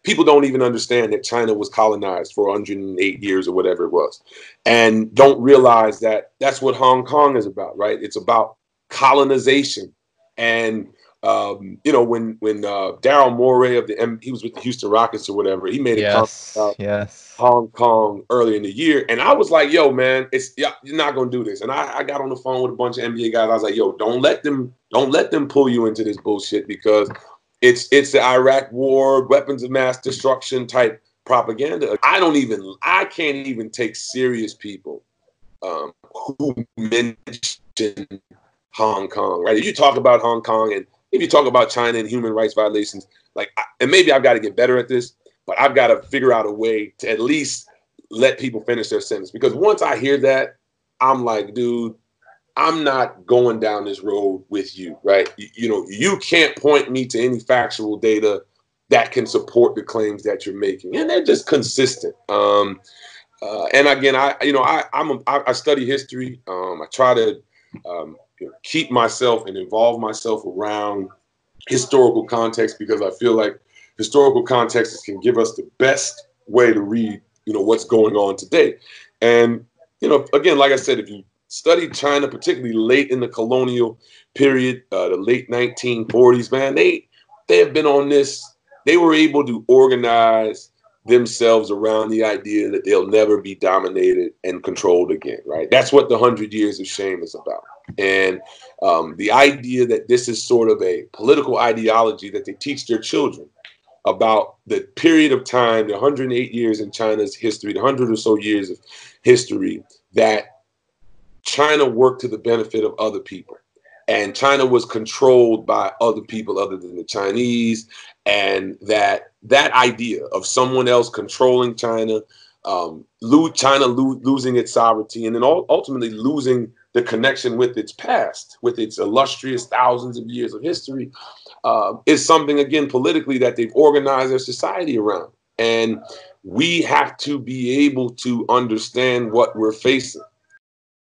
People don't even understand that China was colonized for 108 years or whatever it was, and don't realize that that's what Hong Kong is about, right? It's about colonization. And you know, when Daryl Morey he was with the Houston Rockets or whatever, he made a comment Yes, about yes. Hong Kong earlier in the year, and I was like, "Yo, man, you're not gonna do this." And I got on the phone with a bunch of NBA guys. I was like, "Yo, don't let them pull you into this bullshit, because it's the Iraq War, weapons of mass destruction type propaganda." I can't even take serious people who mention Hong Kong, right? If you talk about Hong Kong, and if you talk about China and human rights violations, and maybe I've got to get better at this, but I've got to figure out a way to at least let people finish their sentence. Because once I hear that, I'm like, dude, I'm not going down this road with you, right? You know, you can't point me to any factual data that can support the claims that you're making, and they're just consistent. And again, I study history. I try to keep myself and involve myself around historical context, because I feel like historical context can give us the best way to read, what's going on today. And, again, like I said, if you study China, particularly late in the colonial period, the late 1940s, man, they have been on this. They were able to organize themselves around the idea that they'll never be dominated and controlled again, right? That's what the 100 Years of Shame is about. And the idea that this is sort of a political ideology that they teach their children about the period of time, the 108 years in China's history, the 100 or so years of history, that China worked to the benefit of other people. And China was controlled by other people other than the Chinese. And that idea of someone else controlling China, losing its sovereignty, and then ultimately losing the connection with its past, with its illustrious thousands of years of history, is something, again, politically, that they've organized their society around. And we have to be able to understand what we're facing.